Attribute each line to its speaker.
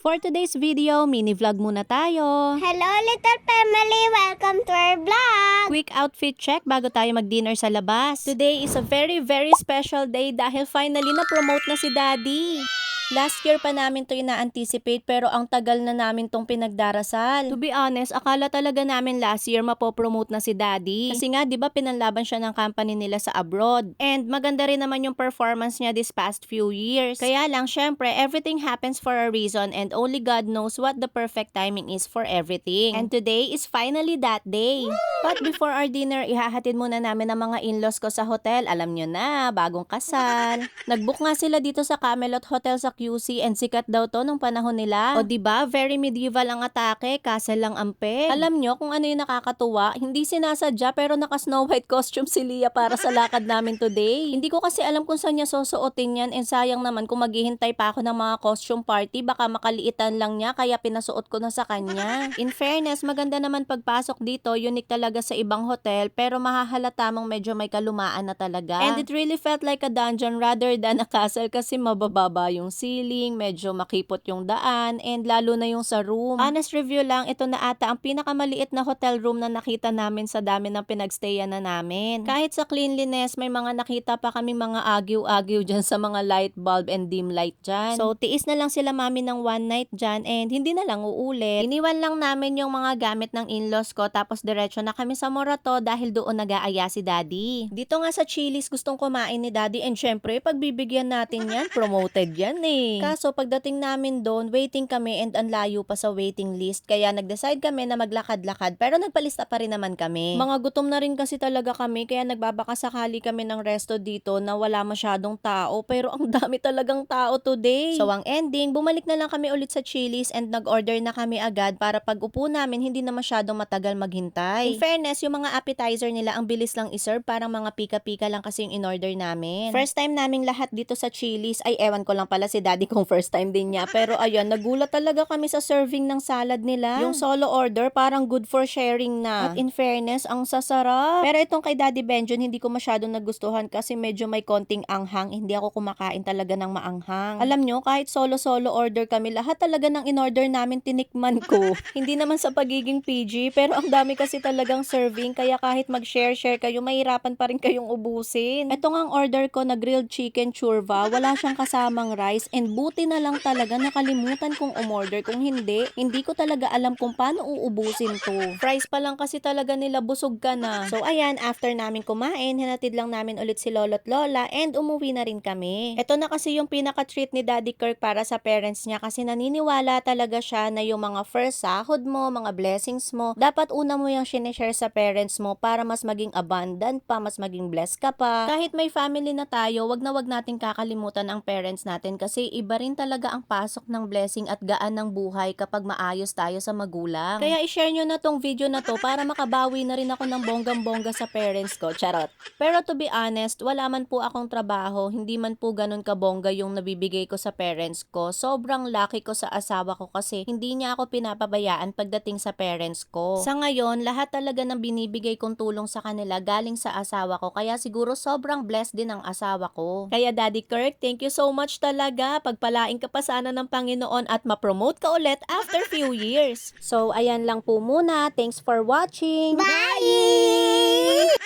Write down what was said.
Speaker 1: For today's video, mini vlog muna tayo.
Speaker 2: Hello little family! Welcome to our vlog!
Speaker 1: Quick outfit check bago tayo mag-dinner sa labas. Today is a very special day dahil finally na-promote na si Daddy. Last year pa namin to ina-anticipate pero ang tagal na namin tong pinagdarasal. To be honest, akala talaga namin last year mapopromote na si Daddy. Kasi nga, di ba pinanlaban siya ng company nila sa abroad. And maganda rin naman yung performance niya this past few years. Kaya lang, syempre, everything happens for a reason and only God knows what the perfect timing is for everything. And today is finally that day. But before our dinner, ihahatid muna namin ang mga in-laws ko sa hotel. Alam nyo na, bagong kasal. Nag-book nga sila dito sa Camelot Hotel sa QC and sikat daw to nung panahon nila. O diba, very medieval ang atake, castle lang ang peg. Alam nyo kung ano yung nakakatuwa, hindi sinasadya pero naka Snow White costume si Leah para sa lakad namin today. Hindi ko kasi alam kung saan niya susuotin yan and sayang naman kung maghihintay pa ako ng mga costume party, baka makaliitan lang niya kaya pinasuot ko na sa kanya. In fairness, maganda naman pagpasok dito, unique talaga sa ibang hotel pero mahahalata mong medyo may kalumaan na talaga. And it really felt like a dungeon rather than a castle kasi mabababa yung ceiling, medyo makipot yung daan, and lalo na yung sa room. Honest review lang, ito na ata ang pinakamaliit na hotel room na nakita namin sa dami ng pinagstayan na namin. Kahit sa cleanliness, may mga nakita pa kami mga agyo-agyo dyan sa mga light bulb and dim light dyan. So, tiis na lang sila mami ng one night dyan and hindi na lang uulit. Iniwan lang namin yung mga gamit ng in-laws ko tapos diretso na kami sa Morato dahil doon nag-aaya si Daddy. Dito nga sa Chili's gustong kumain ni Daddy and syempre, pagbibigyan natin yan, promoted yan eh. Kaso pagdating namin doon, waiting kami and ang layo pa sa waiting list. Kaya nag-decide kami na maglakad-lakad pero nagpalista pa rin naman kami. Mga gutom na rin kasi talaga kami kaya nagbabakasakali kami ng resto dito na wala masyadong tao pero ang dami talagang tao today. So ang ending, bumalik na lang kami ulit sa Chili's and nag-order na kami agad para pag upo namin hindi na masyadong matagal maghintay. In fairness, yung mga appetizer nila ang bilis lang iserve, parang mga pika-pika lang kasi yung in-order namin. First time naming lahat dito sa Chili's, ay ewan ko lang pala si Daddy kung first time din niya. Pero ayun, nagulat talaga kami sa serving ng salad nila. Yung solo order, parang good for sharing na. At in fairness, ang sasarap. Pero itong kay Daddy Benjon, hindi ko masyadong nagustuhan kasi medyo may konting anghang. Hindi ako kumakain talaga ng maanghang. Alam nyo, kahit solo order kami, lahat talaga ng in-order namin tinikman ko. Hindi naman sa pagiging PG, pero ang dami kasi talagang serving, kaya kahit mag-share kayo, mahirapan pa rin kayong ubusin. Ito nga ang order ko na grilled chicken churva, wala siyang kasamang rice and buti na lang talaga nakalimutan kong umorder. Kung hindi ko talaga alam kung paano uubusin to. Fries pa lang kasi talaga nila, busog ka na. So ayan, after namin kumain, hinatid lang namin ulit si lolo't lola and umuwi na rin kami. Ito na kasi yung pinaka-treat ni Daddy Kirk para sa parents niya kasi naniniwala talaga siya na yung mga first sahod mo, mga blessings mo, dapat una mo yung sinishare sa parents mo para mas maging abundant pa, mas maging blessed ka pa. Kahit may family na tayo, wag nating kakalimutan ang parents natin kasi iba rin talaga ang pasok ng blessing at gaan ng buhay kapag maayos tayo sa magulang. Kaya i-share nyo na tong video na to para makabawi na rin ako ng bonggang-bongga sa parents ko. Charot. Pero to be honest, wala man po akong trabaho, hindi man po ganun kabongga yung nabibigay ko sa parents ko. Sobrang lucky ko sa asawa ko kasi hindi niya ako pinapabayaan pagdating sa parents ko. Sa ngayon, lahat talaga ng binibigay kong tulong sa kanila galing sa asawa ko. Kaya siguro sobrang blessed din ang asawa ko. Kaya Daddy Kirk, thank you so much talaga. Pagpalain ka pa sana ng Panginoon at ma-promote ka ulit after few years. So, ayan lang po muna. Thanks for watching.
Speaker 2: Bye!